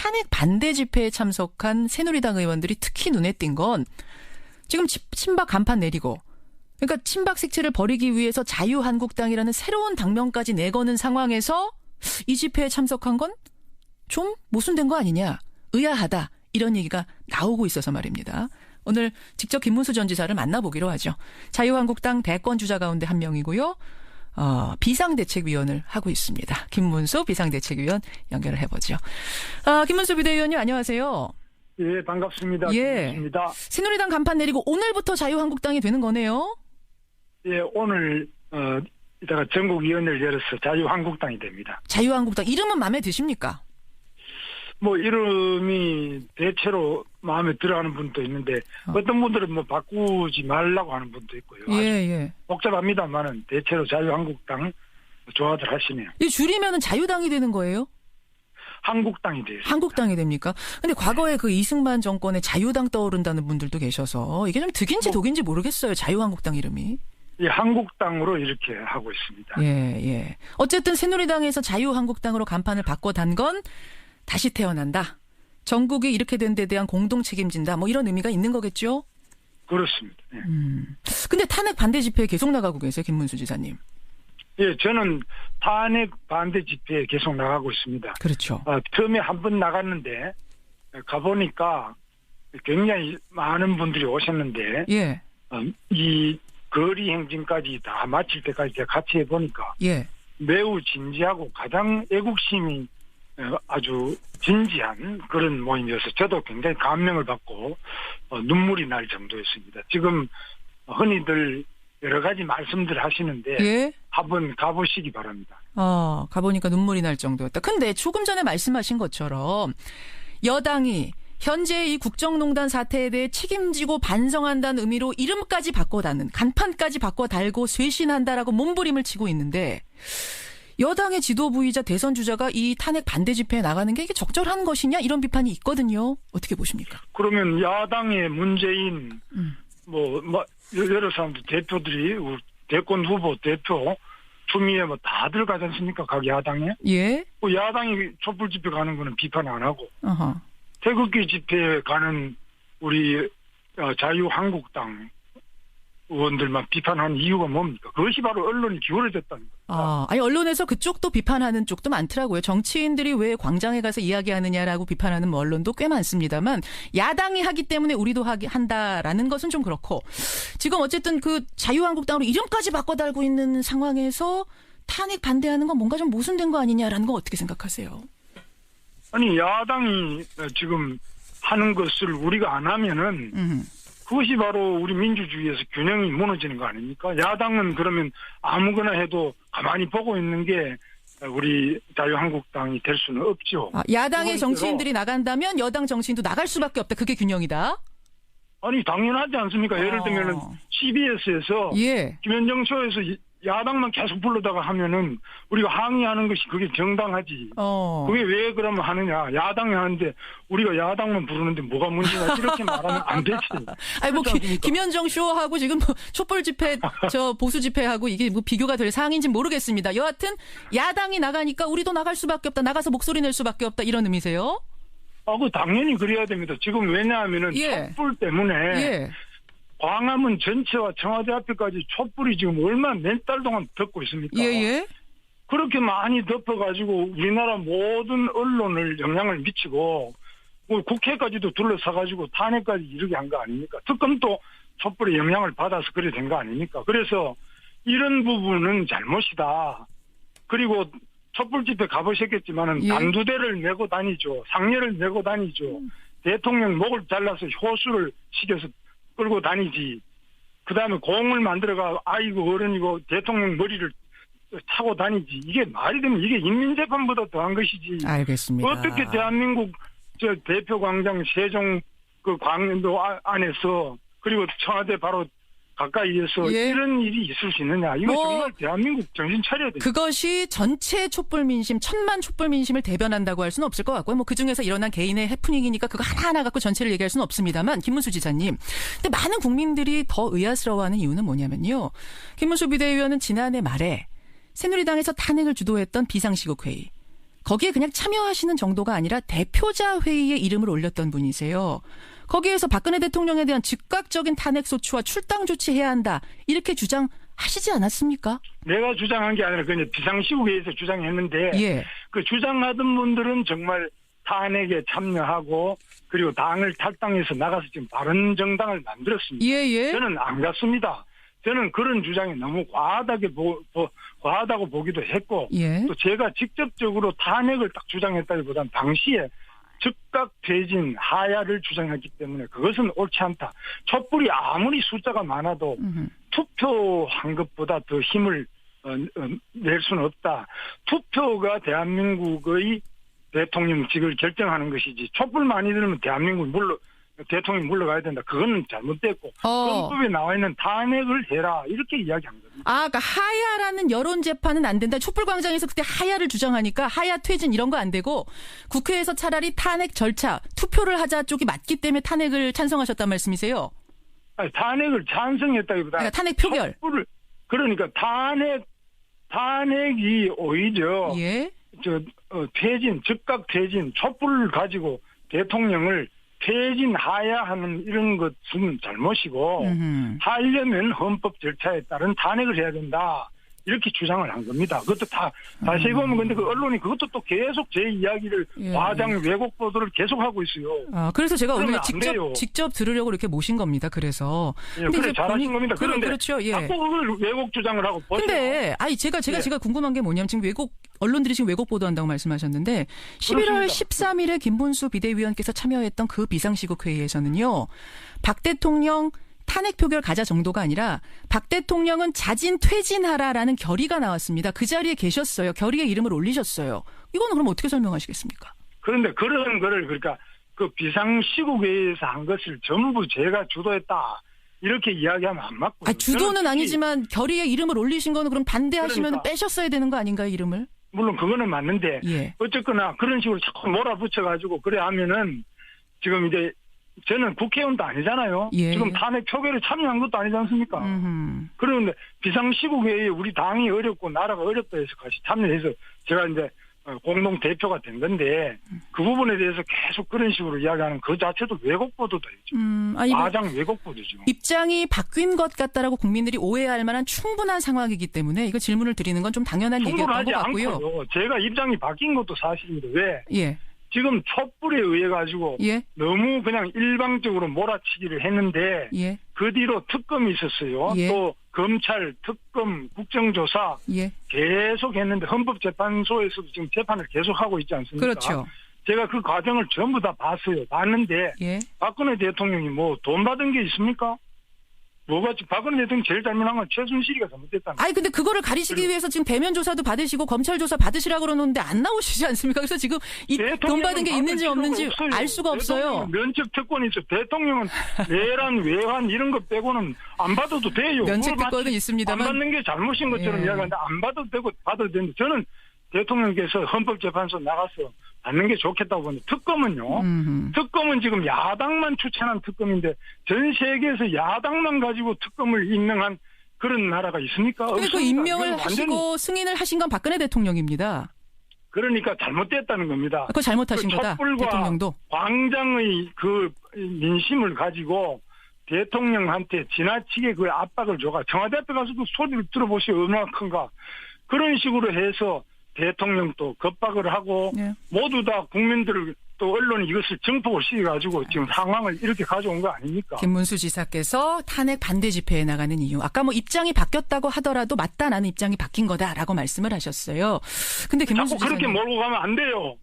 탄핵 반대 집회에 참석한 새누리당 의원들이 특히 눈에 띈 건 지금 친박 간판 내리고 그러니까 친박 색채를 버리기 위해서 자유한국당이라는 새로운 당명까지 내거는 상황에서 이 집회에 참석한 건 좀 모순된 거 아니냐, 의아하다 이런 얘기가 나오고 있어서 말입니다. 오늘 직접 김문수 전 지사를 만나보기로 하죠. 자유한국당 대권 주자 가운데 한 명이고요. 비상대책위원을 하고 있습니다. 김문수 비상대책위원 연결을 해보죠. 김문수 비대위원님 안녕하세요. 예, 반갑습니다. 예. 김문수입니다. 새누리당 간판 내리고 오늘부터 자유한국당이 되는 거네요. 예, 오늘 이따가 전국위원회를 열어서 자유한국당이 됩니다. 자유한국당 이름은 마음에 드십니까? 뭐 이름이 대체로 마음에 들어하는 분도 있는데 어떤 분들은 뭐 바꾸지 말라고 하는 분도 있고요. 예. 복잡합니다만은 대체로 자유한국당 좋아들 하시네요. 이 줄이면은 자유당이 되는 거예요? 한국당이 돼요. 한국당이 됩니까? 근데 과거에 그 이승만 정권에 자유당 떠오른다는 분들도 계셔서 이게 좀 득인지 독인지 모르겠어요. 자유한국당 이름이. 예, 한국당으로 이렇게 하고 있습니다. 예. 어쨌든 새누리당에서 자유한국당으로 간판을 바꿔단 건 다시 태어난다. 전국이 이렇게 된 데 대한 공동 책임진다. 뭐 이런 의미가 있는 거겠죠? 그렇습니다. 예. 근데 탄핵 반대 집회에 계속 나가고 계세요, 김문수 지사님. 예, 저는 탄핵 반대 집회에 계속 나가고 있습니다. 그렇죠. 처음에 한 번 나갔는데 가보니까 굉장히 많은 분들이 오셨는데 예. 이 거리 행진까지 다 마칠 때까지 제가 같이 해보니까 예. 매우 진지하고 가장 애국심이 아주 진지한 그런 모임이어서 저도 굉장히 감명을 받고 눈물이 날 정도였습니다. 지금 흔히들 여러 가지 말씀들 하시는데 예? 한번 가보시기 바랍니다. 가보니까 눈물이 날 정도였다. 근데 조금 전에 말씀하신 것처럼 여당이 현재 이 국정농단 사태에 대해 책임지고 반성한다는 의미로 이름까지 바꿔다는 간판까지 바꿔 달고 쇄신한다라고 몸부림을 치고 있는데 여당의 지도부이자 대선 주자가 이 탄핵 반대 집회에 나가는 게 이게 적절한 것이냐 이런 비판이 있거든요. 어떻게 보십니까? 그러면 야당의 문재인 여러 사람들 대표들이 대권 후보 대표 추미애 뭐 다들 가지 않습니까? 각 야당에. 예. 야당이 촛불 집회 가는 거는 비판 안 하고 어허. 태극기 집회에 가는 우리 자유한국당 의원들만 비판하는 이유가 뭡니까? 그것이 바로 언론이 기울어졌다는 겁니다. 아니 언론에서 그쪽도 비판하는 쪽도 많더라고요. 정치인들이 왜 광장에 가서 이야기하느냐라고 비판하는 언론도 꽤 많습니다만 야당이 하기 때문에 우리도 한다라는 것은 좀 그렇고 지금 어쨌든 그 자유한국당으로 이름까지 바꿔 달고 있는 상황에서 탄핵 반대하는 건 뭔가 좀 모순된 거 아니냐라는 거 어떻게 생각하세요? 아니 야당이 지금 하는 것을 우리가 안 하면은 그것이 바로 우리 민주주의에서 균형이 무너지는 거 아닙니까? 야당은 그러면 아무거나 해도 가만히 보고 있는 게 우리 자유한국당이 될 수는 없죠. 야당의 정치인들이 나간다면 여당 정치인도 나갈 수밖에 없다. 그게 균형이다? 아니 당연하지 않습니까? 예를 들면은 CBS에서 예. 김현정 쇼에서 야당만 계속 불러다가 하면은 우리가 항의하는 것이 그게 정당하지. 그게 왜 그러면 하느냐. 야당이 하는데 우리가 야당만 부르는데 뭐가 문제냐. 이렇게 말하면 안 되지. 아니 뭐 김현정 쇼하고 지금 촛불 집회 보수 집회하고 이게 뭐 비교가 될 사항인지는 모르겠습니다. 여하튼 야당이 나가니까 우리도 나갈 수밖에 없다. 나가서 목소리 낼 수밖에 없다. 이런 의미세요? 그 당연히 그래야 됩니다. 지금 왜냐하면은 촛불 때문에 광화문 전체와 청와대 앞에까지 촛불이 지금 몇 달 동안 덮고 있습니까? 예. 그렇게 많이 덮어가지고 우리나라 모든 언론을 영향을 미치고 국회까지도 둘러싸가지고 탄핵까지 이르게 한 거 아닙니까? 특검도 촛불의 영향을 받아서 그래 된 거 아닙니까? 그래서 이런 부분은 잘못이다. 그리고 촛불 집회 가보셨겠지만은 단두대를 메고 다니죠. 상례를 메고 다니죠. 대통령 목을 잘라서 효수를 시켜서 끌고 다니지. 그 다음에 공을 만들어가 아이고 어른이고 대통령 머리를 타고 다니지. 이게 말이 되면 이게 인민재판보다 더한 것이지. 알겠습니다. 어떻게 대한민국 대표 광장 세종 그 광장도 안에서 그리고 청와대 바로 가까이에서 이런 일이 있을 수 있느냐. 이거 정말 대한민국 정신 차려야 돼요. 그것이 전체 촛불 민심, 1000만 촛불 민심을 대변한다고 할 수는 없을 것 같고요. 뭐 그중에서 일어난 개인의 해프닝이니까 그거 하나하나 갖고 전체를 얘기할 수는 없습니다만 김문수 지사님. 근데 많은 국민들이 더 의아스러워하는 이유는 뭐냐면요. 김문수 비대위원은 지난해 말에 새누리당에서 탄핵을 주도했던 비상시국회의. 거기에 그냥 참여하시는 정도가 아니라 대표자 회의에 이름을 올렸던 분이세요. 거기에서 박근혜 대통령에 대한 즉각적인 탄핵소추와 출당 조치해야 한다. 이렇게 주장하시지 않았습니까? 내가 주장한 게 아니라 그냥 비상시국회에서 주장했는데 예. 그 주장하던 분들은 정말 탄핵에 참여하고 그리고 당을 탈당해서 나가서 지금 바른 정당을 만들었습니다. 예. 저는 안 갔습니다. 저는 그런 주장이 너무 과하다고 보기도 했고 예. 또 제가 직접적으로 탄핵을 딱 주장했다기보다는 당시에 즉각 퇴진 하야를 주장했기 때문에 그것은 옳지 않다. 촛불이 아무리 숫자가 많아도 투표한 것보다 더 힘을 낼 수는 없다. 투표가 대한민국의 대통령직을 결정하는 것이지 촛불 많이 들으면 대통령이 물러가야 된다. 그거는 잘못됐고 헌법에 나와 있는 탄핵을 해라 이렇게 이야기한 겁니다. 그러니까 하야라는 여론 재판은 안 된다. 촛불광장에서 그때 하야를 주장하니까 하야 퇴진 이런 거 안 되고 국회에서 차라리 탄핵 절차 투표를 하자 쪽이 맞기 때문에 탄핵을 찬성하셨단 말씀이세요? 아니, 탄핵을 찬성했다기보다 그러니까 탄핵 표결. 그러니까 탄핵이 오히려 예. 퇴진 즉각 퇴진 촛불을 가지고 대통령을 퇴진하야 하는 이런 것은 잘못이고 하려면 헌법 절차에 따른 탄핵을 해야 된다. 이렇게 주장을 한 겁니다. 그것도 다시 보면 근데 그 언론이 그것도 또 계속 제 이야기를 과장 왜곡 보도를 계속하고 있어요. 그래서 제가 오늘 돼요. 직접 들으려고 이렇게 모신 겁니다. 그래서. 근데 그래 잘하신 겁니다. 그런데 그렇죠. 예. 자꾸 그걸 왜곡 주장을 하고. 근데 제가 궁금한 게 뭐냐면 지금 언론들이 지금 왜곡 보도한다고 말씀하셨는데 11월 13일에 김문수 비대위원께서 참여했던 그 비상시국 회의에서는요. 박 대통령 탄핵 표결 가자 정도가 아니라 박 대통령은 자진 퇴진하라라는 결의가 나왔습니다. 그 자리에 계셨어요. 결의에 이름을 올리셨어요. 이거는 그럼 어떻게 설명하시겠습니까? 그런데 그런 거를 그러니까 그 비상시국회에서 한 것을 전부 제가 주도했다. 이렇게 이야기하면 안 맞고요. 주도는 아니지만 결의에 이름을 올리신 거는 그럼 반대하시면 빼셨어야 되는 거 아닌가요, 이름을? 물론 그거는 맞는데 예. 어쨌거나 그런 식으로 자꾸 몰아붙여가지고 그래 하면은 지금 이제 저는 국회의원도 아니잖아요. 예. 지금 탄핵 표결에 참여한 것도 아니지 않습니까? 그런데 비상시국회에 우리 당이 어렵고 나라가 어렵다 해서 같이 참여해서 제가 이제 공동 대표가 된 건데 그 부분에 대해서 계속 그런 식으로 이야기하는 그 자체도 왜곡 보도다. 과장 왜곡 보도죠. 입장이 바뀐 것 같다라고 국민들이 오해할 만한 충분한 상황이기 때문에 이거 질문을 드리는 건 좀 당연한 얘기였던 것 같고요. 않고요. 제가 입장이 바뀐 것도 사실인데 왜? 예. 지금 촛불에 의해 가지고 예. 너무 그냥 일방적으로 몰아치기를 했는데 예. 그 뒤로 특검이 있었어요. 예. 또 검찰, 특검, 국정조사 예. 계속 했는데 헌법재판소에서도 지금 재판을 계속하고 있지 않습니까? 그렇죠. 제가 그 과정을 전부 다 봤는데 예. 박근혜 대통령이 뭐 돈 받은 게 있습니까? 박근혜 대통령 제일 잘못한 건 최순실이가 잘못됐다는 거예요. 근데 그거를 가리시기 위해서 지금 대면 조사도 받으시고 검찰 조사 받으시라고 그러는데 안 나오시지 않습니까? 그래서 지금 이 돈 받은 게 있는지 없는지 알 수가 없어요. 면책 특권이 있어. 대통령은 내란, 외환 이런 거 빼고는 안 받아도 돼요. 면책 특권은 있습니다만. 안 받는 게 잘못인 것처럼 이야기하는데 안 받아도 되고 받아도 되는데 저는 대통령께서 헌법재판소 나가서 받는 게 좋겠다고 보는데 특검은요. 특검은 지금 야당만 추천한 특검인데 전 세계에서 야당만 가지고 특검을 임명한 그런 나라가 있습니까? 근데 그 임명을 하시고 승인을 하신 건 박근혜 대통령입니다. 그러니까 잘못됐다는 겁니다. 그거 잘못하신 거다. 대통령도. 광장의 그 민심을 가지고 대통령한테 지나치게 그 압박을 줘가 청와대 앞에 가서도 소리를 들어보시오. 얼마나 큰가. 그런 식으로 해서 대통령도 겁박을 하고 모두 다 국민들을 또 언론이 이것을 증폭을 시켜가지고 지금 상황을 이렇게 가져온 거 아닙니까? 김문수 지사께서 탄핵 반대 집회에 나가는 이유. 아까 뭐 입장이 바뀌었다고 하더라도 맞다 나는 입장이 바뀐 거다라고 말씀을 하셨어요. 근데 김문수 자꾸 그렇게 몰고 가면 안 돼요.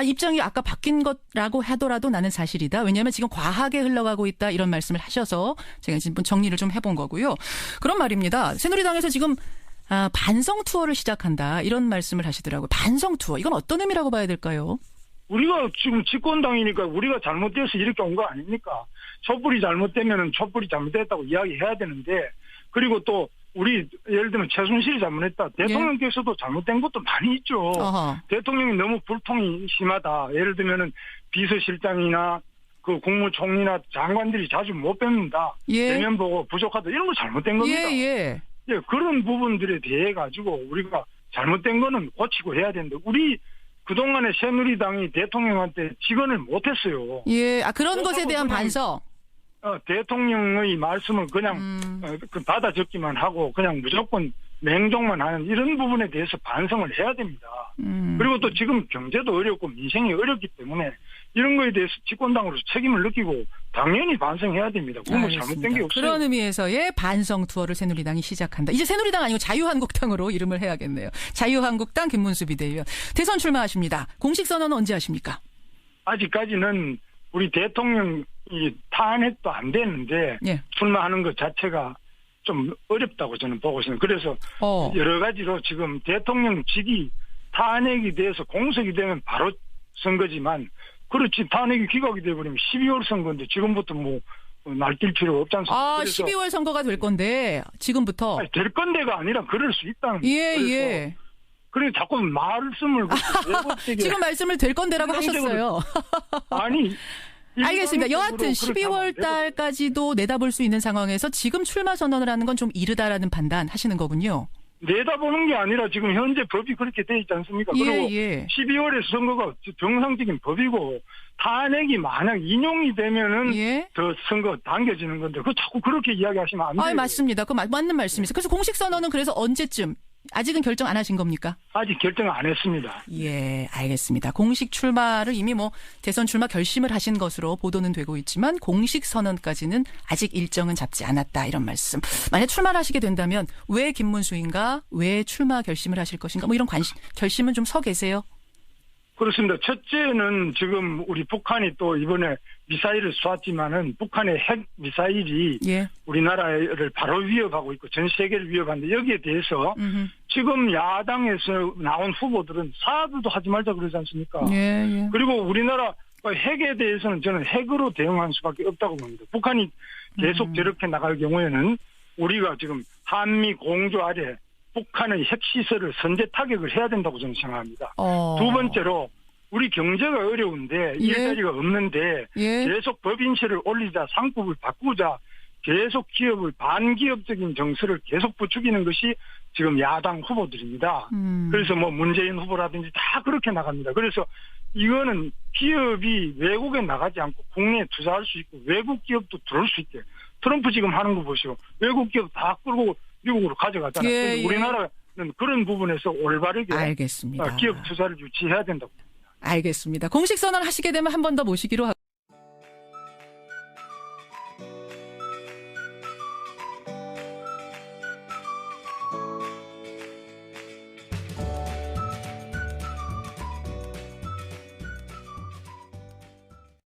입장이 아까 바뀐 거라고 하더라도 나는 사실이다. 왜냐하면 지금 과하게 흘러가고 있다 이런 말씀을 하셔서 제가 지금 정리를 좀 해본 거고요. 그런 말입니다. 새누리당에서 지금 반성 투어를 시작한다 이런 말씀을 하시더라고요. 반성 투어 이건 어떤 의미라고 봐야 될까요? 우리가 지금 집권당이니까 우리가 잘못돼서 이렇게 온 거 아닙니까? 촛불이 잘못되면은 촛불이 잘못됐다고 이야기해야 되는데 그리고 또 우리 예를 들면 최순실이 잘못했다. 대통령께서도 잘못된 것도 많이 있죠. 어허. 대통령이 너무 불통이 심하다. 예를 들면은 비서실장이나 그 국무총리나 장관들이 자주 못 뵙는다. 대면 보고 부족하다. 이런 거 잘못된 겁니다. 예, 그런 부분들에 대해 가지고 우리가 잘못된 거는 고치고 해야 되는데 우리 그동안에 새누리당이 대통령한테 직언을 못했어요. 예, 그런 것에 대한 그냥 반성. 대통령의 말씀을 그냥 받아 적기만 하고 그냥 무조건 맹종만 하는 이런 부분에 대해서 반성을 해야 됩니다. 그리고 또 지금 경제도 어렵고 민생이 어렵기 때문에 이런 거에 대해서 집권당으로서 책임을 느끼고 당연히 반성해야 됩니다. 그건 뭐 잘못된 게 없어요. 그런 의미에서의 반성 투어를 새누리당이 시작한다. 이제 새누리당 아니고 자유한국당으로 이름을 해야겠네요. 자유한국당 김문수 비대위원. 대선 출마하십니다. 공식 선언은 언제 하십니까? 아직까지는 우리 대통령이 탄핵도 안 됐는데 예. 출마하는 것 자체가 좀 어렵다고 저는 보고 있습니다. 그래서 여러 가지로 지금 대통령직이 탄핵이 돼서 공석이 되면 바로 선거지만 그렇지 탄핵이 기각이 돼버리면 12월 선거인데 지금부터 뭐 날뛸 필요가 없지 않습니까? 12월 선거가 될 건데 지금부터. 될 건데가 아니라 그럴 수 있다는 거예요. 예. 그래 자꾸 말씀을 지금 말씀을 될 건데라고 하셨어요. 아니. 알겠습니다. 여하튼 12월 달까지도 내다볼 수 있는 상황에서 지금 출마 선언을 하는 건 좀 이르다라는 판단 하시는 거군요. 내다보는 게 아니라 지금 현재 법이 그렇게 돼 있지 않습니까? 그리고 12월에 선거가 정상적인 법이고 탄핵이 만약 인용이 되면은 더 선거 당겨지는 건데 그 자꾸 그렇게 이야기하시면 안 돼요. 맞습니다. 그 맞는 말씀이세요. 그래서 공식 선언은 그래서 언제쯤? 아직은 결정 안 하신 겁니까? 아직 결정 안 했습니다. 예, 알겠습니다. 공식 출마를 이미 대선 출마 결심을 하신 것으로 보도는 되고 있지만 공식 선언까지는 아직 일정은 잡지 않았다 이런 말씀. 만약 출마를 하시게 된다면 왜 김문수인가? 왜 출마 결심을 하실 것인가? 이런 결심은 좀 서 계세요? 그렇습니다. 첫째는 지금 우리 북한이 또 이번에 미사일을 쏘았지만은 북한의 핵 미사일이 우리나라를 바로 위협하고 있고 전 세계를 위협하는데 여기에 대해서 지금 야당에서 나온 후보들은 사드도 하지 말자 그러지 않습니까? 그리고 우리나라 핵에 대해서는 저는 핵으로 대응할 수밖에 없다고 봅니다. 북한이 계속 저렇게 나갈 경우에는 우리가 지금 한미 공조 아래 북한의 핵시설을 선제 타격을 해야 된다고 저는 생각합니다. 두 번째로 우리 경제가 어려운데 일자리가 없는데 계속 법인세를 올리자 상법을 바꾸자 계속 기업을 반기업적인 정서를 계속 부추기는 것이 지금 야당 후보들입니다. 그래서 문재인 후보라든지 다 그렇게 나갑니다. 그래서 이거는 기업이 외국에 나가지 않고 국내에 투자할 수 있고 외국 기업도 들어올 수 있게 트럼프 지금 하는 거 보시고 외국 기업 다 끌고 미국으로 가져갔잖아요. 우리나라는 그런 부분에서 올바르게 알겠습니다. 기업 투자를 유치해야 된다고. 알겠습니다. 공식 선언 하시게 되면 한 번 더 모시기로 하고